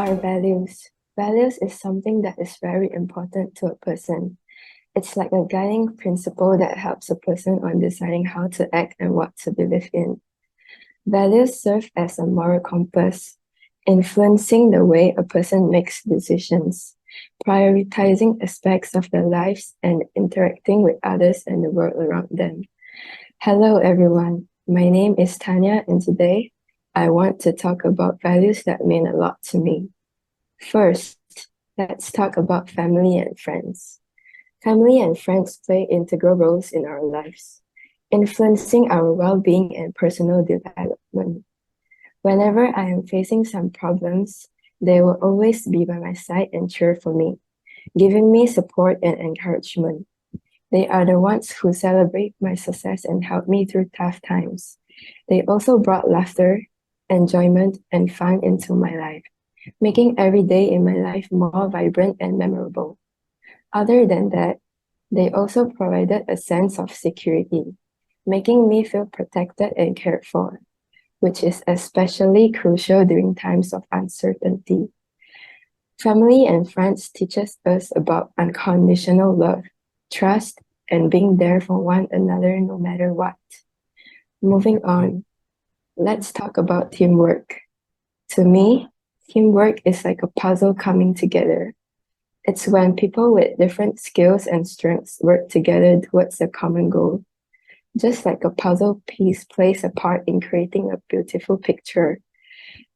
are values? Values is something that is very important to a person. It's like a guiding principle that helps a person on deciding how to act and what to believe in. Values serve as a moral compass, influencing the way a person makes decisions, prioritizing aspects of their lives, and interacting with others and the world around them. Hello, everyone. My name is Tania, and today I want to talk about values that mean a lot to me. First, let's talk about family and friends. Family and friends play integral roles in our lives, influencing our well-being and personal development. Whenever I am facing some problems, they will always be by my side and cheer for me, giving me support and encouragement. They are the ones who celebrate my success and help me through tough times. They also brought laughter, enjoyment, and fun into my life, making every day in my life more vibrant and memorable. Other than that, they also provided a sense of security, making me feel protected and cared for, which is especially crucial during times of uncertainty. Family and friends teaches us about unconditional love, trust, and being there for one another no matter what. Moving on, let's talk about teamwork. To me, teamwork is like a puzzle coming together. It's when people with different skills and strengths work together towards a common goal. Just like a puzzle piece plays a part in creating a beautiful picture,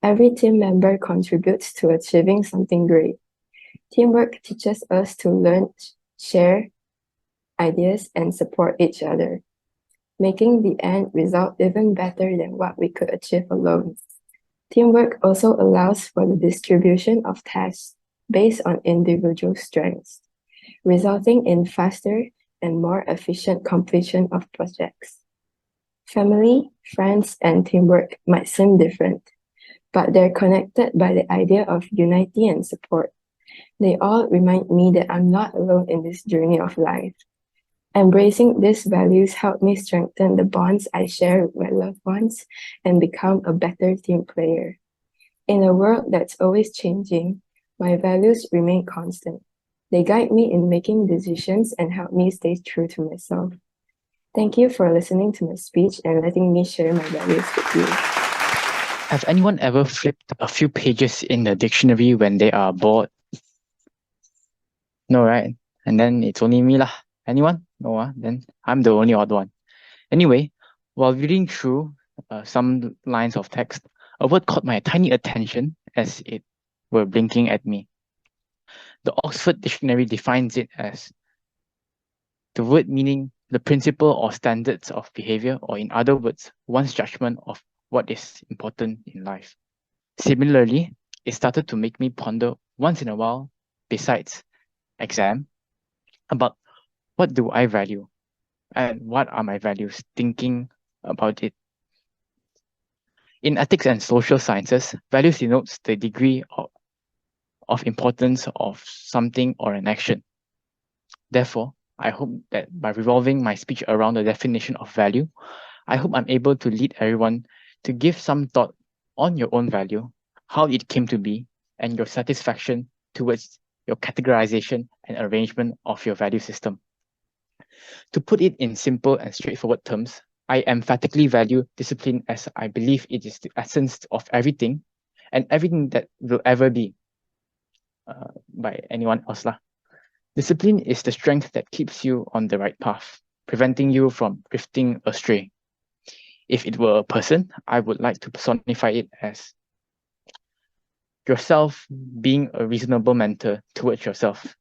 every team member contributes to achieving something great. Teamwork teaches us to learn, share ideas, and support each other, making the end result even better than what we could achieve alone. Teamwork also allows for the distribution of tasks based on individual strengths, resulting in faster and more efficient completion of projects. Family, friends, and teamwork might seem different, but they're connected by the idea of unity and support. They all remind me that I'm not alone in this journey of life. Embracing these values help me strengthen the bonds I share with my loved ones and become a better team player. In a world that's always changing, my values remain constant. They guide me in making decisions and help me stay true to myself. Thank you for listening to my speech and letting me share my values with you. Have anyone ever flipped a few pages in the dictionary when they are bored? No, right? And then it's only me lah. Anyone? No, then I'm the only odd one. Anyway, while reading through some lines of text, a word caught my tiny attention as it were blinking at me. The Oxford Dictionary defines it as the word meaning the principle or standards of behavior, or in other words, one's judgment of what is important in life. Similarly, it started to make me ponder once in a while, besides exam, about what do I value and what are my values, thinking about it. In ethics and social sciences, values denotes the degree of importance of something or an action. Therefore, I hope that by revolving my speech around the definition of value, I hope I'm able to lead everyone to give some thought on your own value, how it came to be, and your satisfaction towards your categorization and arrangement of your value system. To put it in simple and straightforward terms, I emphatically value discipline as I believe it is the essence of everything and everything that will ever be by anyone else lah. Discipline is the strength that keeps you on the right path, preventing you from drifting astray. If it were a person, I would like to personify it as yourself being a reasonable mentor towards yourself.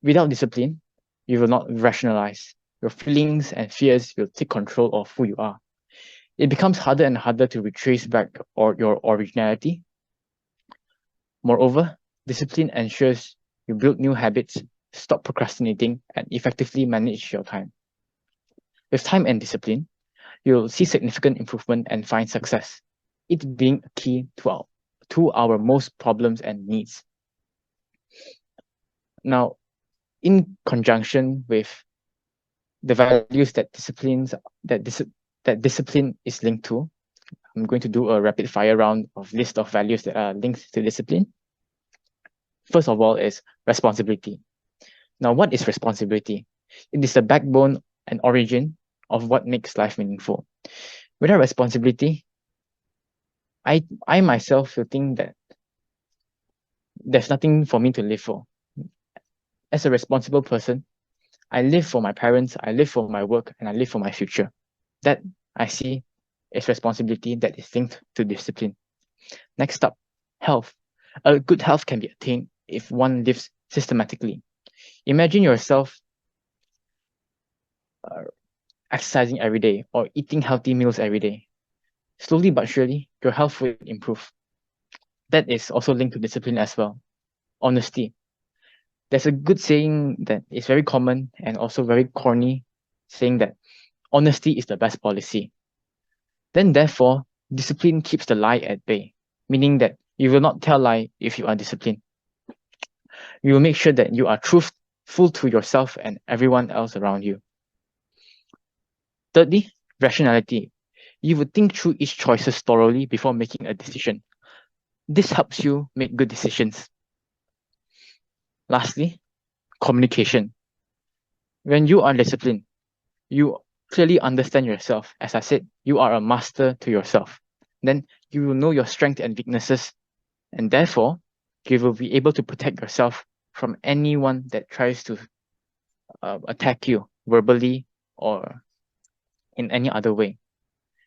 Without discipline, you will not rationalize. Your feelings and fears will take control of who you are. It becomes harder and harder to retrace back your originality. Moreover, discipline ensures you build new habits, stop procrastinating, and effectively manage your time. With time and discipline, you'll see significant improvement and find success, it being a key to our most problems and needs. Now, in conjunction with the values that discipline is linked to, I'm going to do a rapid fire round of list of values that are linked to discipline. First of all is responsibility. Now, what is responsibility? It is the backbone and origin of what makes life meaningful. Without responsibility, I myself will think that there's nothing for me to live for. As a responsible person, I live for my parents, I live for my work, and I live for my future. That I see is responsibility that is linked to discipline. Next up, health. A good health can be attained if one lives systematically. Imagine yourself uh, exercising every day or eating healthy meals every day. Slowly but surely, your health will improve. That is also linked to discipline as well. Honesty. There's a good saying that is very common and also very corny, saying that honesty is the best policy. Then therefore, discipline keeps the lie at bay, meaning that you will not tell lie if you are disciplined. You will make sure that you are truthful to yourself and everyone else around you. Thirdly, rationality. You would think through each choices thoroughly before making a decision. This helps you make good decisions. Lastly, communication. When you are disciplined, you clearly understand yourself. As I said, you are a master to yourself. Then you will know your strengths and weaknesses, and therefore you will be able to protect yourself from anyone that tries to attack you verbally or in any other way.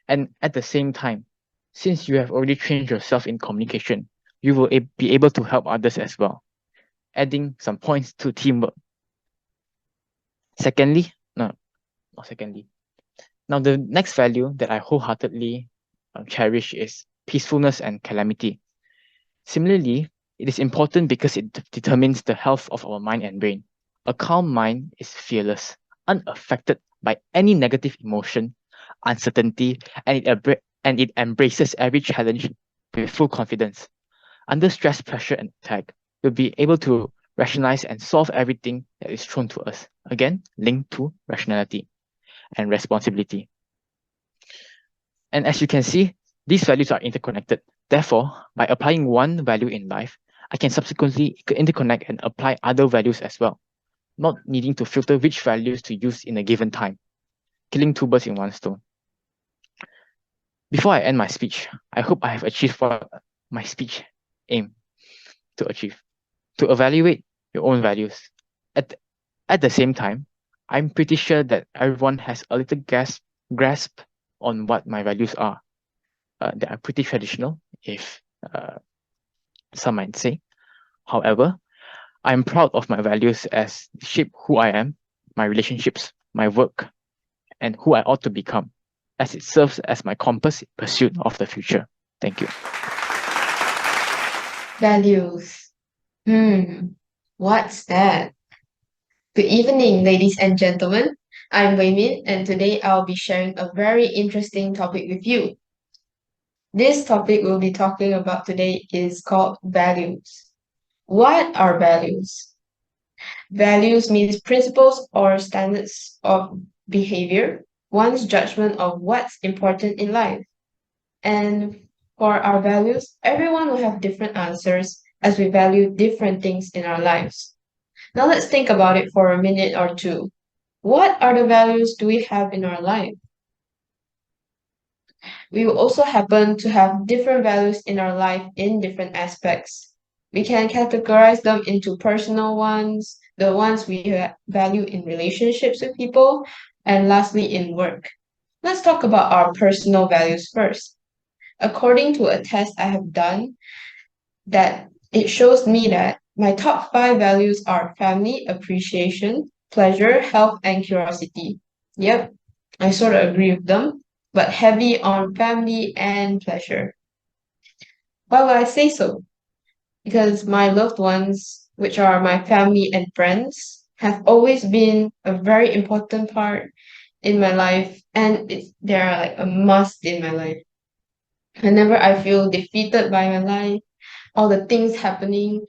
And at the same time, since you have already trained yourself in communication, you will be able to help others as well, adding some points to teamwork. Secondly, no, not secondly. Now, the next value that I wholeheartedly cherish is peacefulness and calamity. Similarly, it is important because it determines the health of our mind and brain. A calm mind is fearless, unaffected by any negative emotion, uncertainty, and it embraces every challenge with full confidence. Under stress, pressure, and attack, we'll be able to rationalize and solve everything that is thrown to us. Again, linked to rationality and responsibility. And as you can see, these values are interconnected. Therefore, by applying one value in life, I can subsequently interconnect and apply other values as well, not needing to filter which values to use in a given time, killing two birds in one stone. Before I end my speech, I hope I have achieved what my speech aimed to achieve, to evaluate your own values. At the same time, I'm pretty sure that everyone has a little grasp on what my values are. They are pretty traditional, if some might say. However, I'm proud of my values as they shape who I am, my relationships, my work, and who I ought to become, as it serves as my compass in pursuit of the future. Thank you. Values. What's that? Good evening, ladies and gentlemen. I'm Wei Min, and today I'll be sharing a very interesting topic with you. This topic we'll be talking about today is called values. What are values? Values means principles or standards of behavior, one's judgment of what's important in life. And for our values, everyone will have different answers as we value different things in our lives. Now let's think about it for a minute or two. What are the values do we have in our life? We will also happen to have different values in our life in different aspects. We can categorize them into personal ones, the ones we value in relationships with people, and lastly in work. Let's talk about our personal values first. According to a test I have done, that it shows me that my top five values are family, appreciation, pleasure, health, and curiosity. Yep, I sort of agree with them, but heavy on family and pleasure. Why would I say so? Because my loved ones, which are my family and friends, have always been a very important part in my life, and they are like a must in my life. Whenever I feel defeated by my life, all the things happening,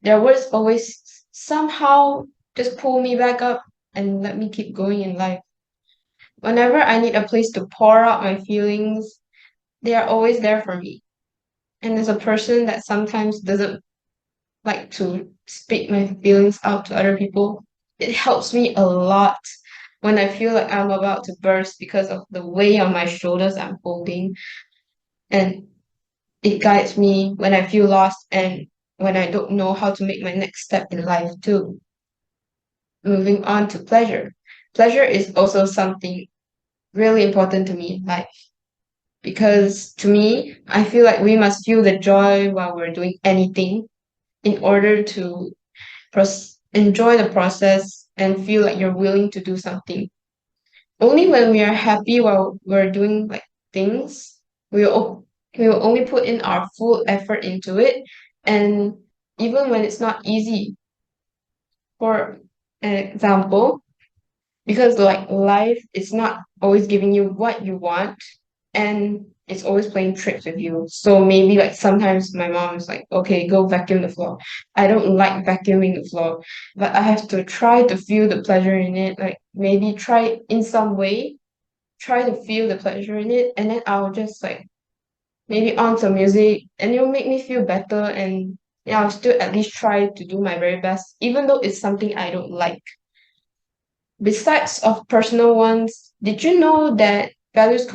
their words always somehow just pull me back up and let me keep going in life. Whenever I need a place to pour out my feelings, they are always there for me. And as a person that sometimes doesn't like to speak my feelings out to other people. It helps me a lot when I feel like I'm about to burst because of the weight on my shoulders I'm holding. And it guides me when I feel lost and when I don't know how to make my next step in life too. Moving on to pleasure. Pleasure is also something really important to me in life because to me, I feel like we must feel the joy while we're doing anything in order to enjoy the process and feel like you're willing to do something. Only when we are happy while we're doing like things, we will only put in our full effort into it, and even when it's not easy. For an example, because like life is not always giving you what you want, and it's always playing tricks with you. So maybe like sometimes my mom is like, okay, go vacuum the floor. I don't like vacuuming the floor, but I have to try to feel the pleasure in it. Like maybe try in some way, try to feel the pleasure in it, and then I'll just like maybe on some music, and it'll make me feel better. And yeah, I'll still at least try to do my very best, even though it's something I don't like. Besides of personal ones, did you know that values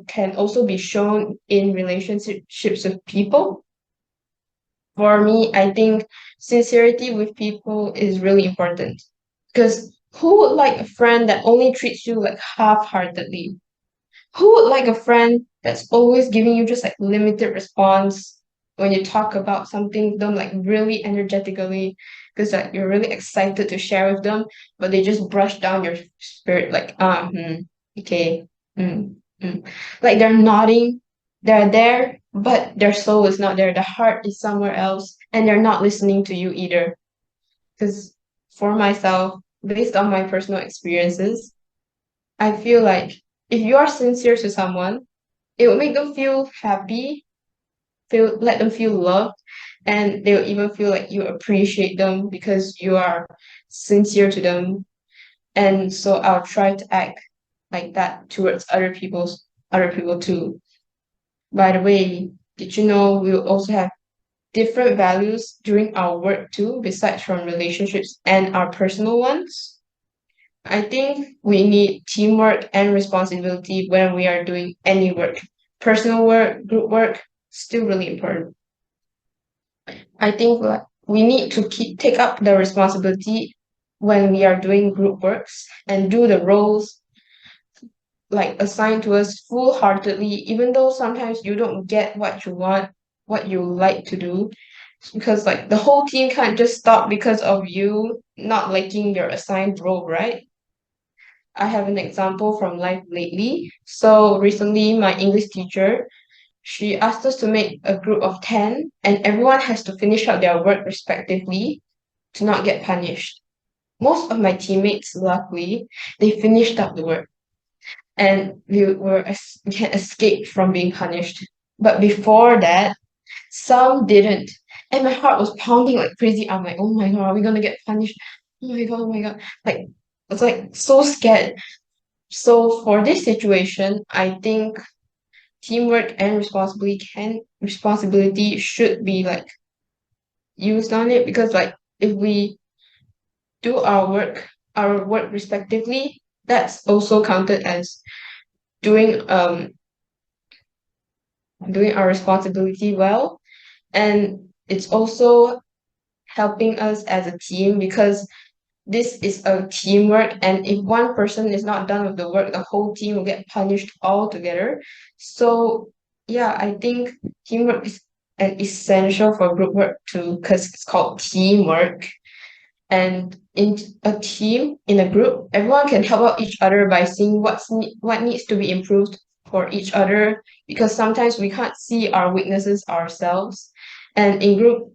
can also be shown in relationships with people? For me, I think sincerity with people is really important because who would like a friend that only treats you like half-heartedly? Who would like a friend that's always giving you just like limited response when you talk about something them like really energetically because like you're really excited to share with them, but they just brush down your spirit like okay, mm, mm. Like they're nodding, they're there, but their soul is not there. The heart is somewhere else, and they're not listening to you either. Because for myself, based on my personal experiences, I feel like if you are sincere to someone, it will make them feel happy, let them feel loved, and they'll even feel like you appreciate them because you are sincere to them. And so I'll try to act like that towards other people too. By the way, did you know we will also have different values during our work too, besides from relationships and our personal ones? I think we need teamwork and responsibility when we are doing any work. Personal work, group work, still really important. I think like we need to take up the responsibility when we are doing group works and do the roles like assigned to us full-heartedly, even though sometimes you don't get what you want, what you like to do, because like the whole team can't just stop because of you not liking your assigned role, right? I have an example from life lately. So recently, my English teacher, she asked us to make a group of 10, and everyone has to finish up their work respectively to not get punished. Most of my teammates, luckily, they finished up the work, and we can escape from being punished. But before that, some didn't. And my heart was pounding like crazy. I'm like, oh my god, are we gonna get punished? Oh my god, oh my god. Like, I was like so scared. So for this situation, I think teamwork and responsibility should be like used on it because like if we do our work respectively, that's also counted as doing doing our responsibility well. And it's also helping us as a team because this is a teamwork, and if one person is not done with the work, the whole team will get punished altogether. So yeah, I think teamwork is an essential for group work too, because it's called teamwork. And in a team, in a group, everyone can help out each other by seeing what needs to be improved for each other, because sometimes we can't see our weaknesses ourselves. And in group,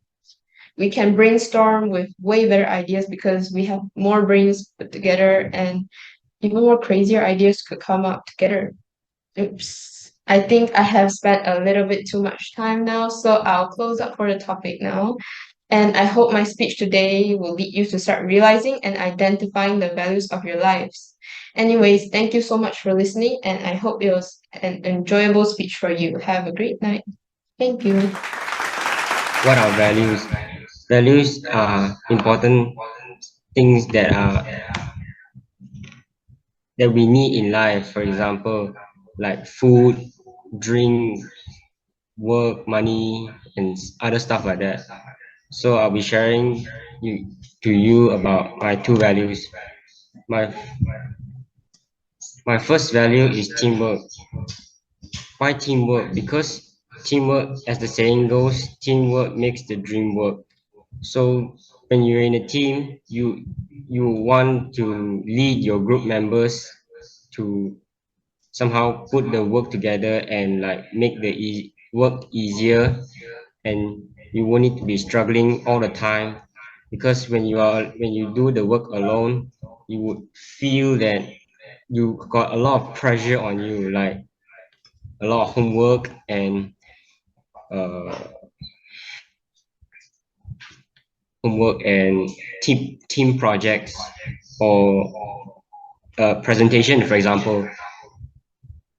we can brainstorm with way better ideas because we have more brains put together, and even more crazier ideas could come up together. Oops. I think I have spent a little bit too much time now, so I'll close up for the topic now. And I hope my speech today will lead you to start realizing and identifying the values of your lives. Anyways, thank you so much for listening, and I hope it was an enjoyable speech for you. Have a great night. Thank you. What are values? values are important things that we need in life. For example, like food, drink, work, money, and other stuff like that. So I'll be sharing to you about my two values. My my first value is teamwork. Why teamwork? Because teamwork, as the saying goes, teamwork makes the dream work. So when you're in a team, you want to lead your group members to somehow put the work together and like make the work easier, and you won't need to be struggling all the time, because when you do the work alone, you would feel that you got a lot of pressure on you, like a lot of homework and uh, homework and team projects, or a presentation, for example.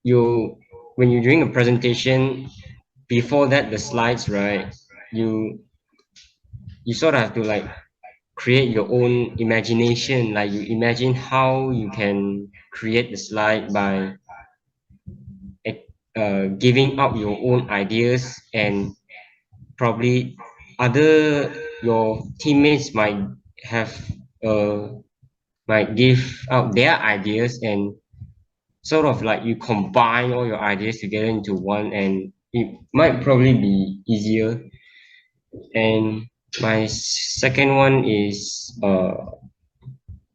You When you're doing a presentation, before that the slides, right, you sort of have to like create your own imagination, like you imagine how you can create the slide by giving out your own ideas, and probably other your teammates have uh, might give out their ideas, and sort of like you combine all your ideas together into one, and it might probably be easier. And my second one is what's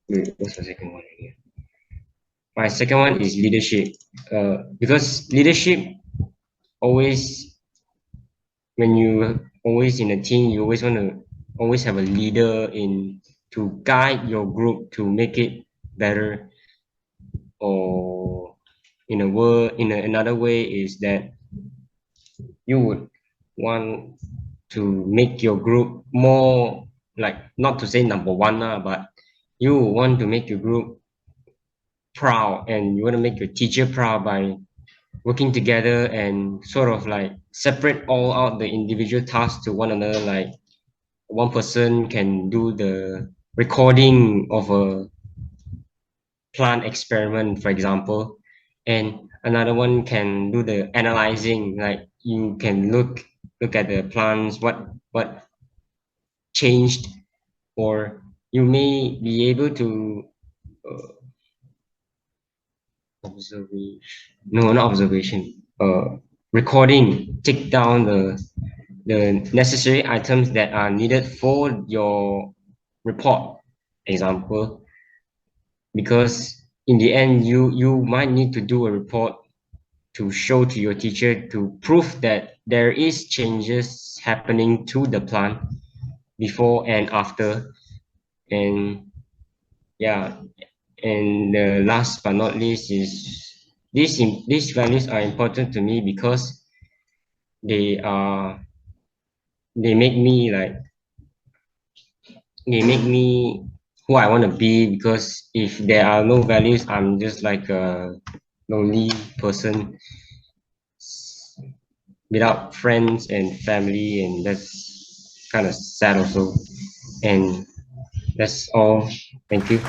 my second one again? My second one is leadership. Because leadership always, when you always in a team, you always want to always have a leader in to guide your group to make it better. Or another way is that you would want to make your group more, like, not to say number one, but you want to make your group proud, and you want to make your teacher proud by working together and sort of like separate all out the individual tasks to one another. Like one person can do the recording of a plant experiment, for example, and another one can do the analyzing. Like you can look at the plants, what changed, or you may be able to uh, observation, no, not observation, recording, take down the necessary items that are needed for your report, example. Because in the end, you might need to do a report to show to your teacher to prove that there is changes happening to the plant before and after. And yeah, and the last but not least is these values are important to me because they are they make me like they make me who I want to be. Because if there are no values, I'm just like a lonely person without friends and family, and that's kind of sad also. And that's all. Thank you.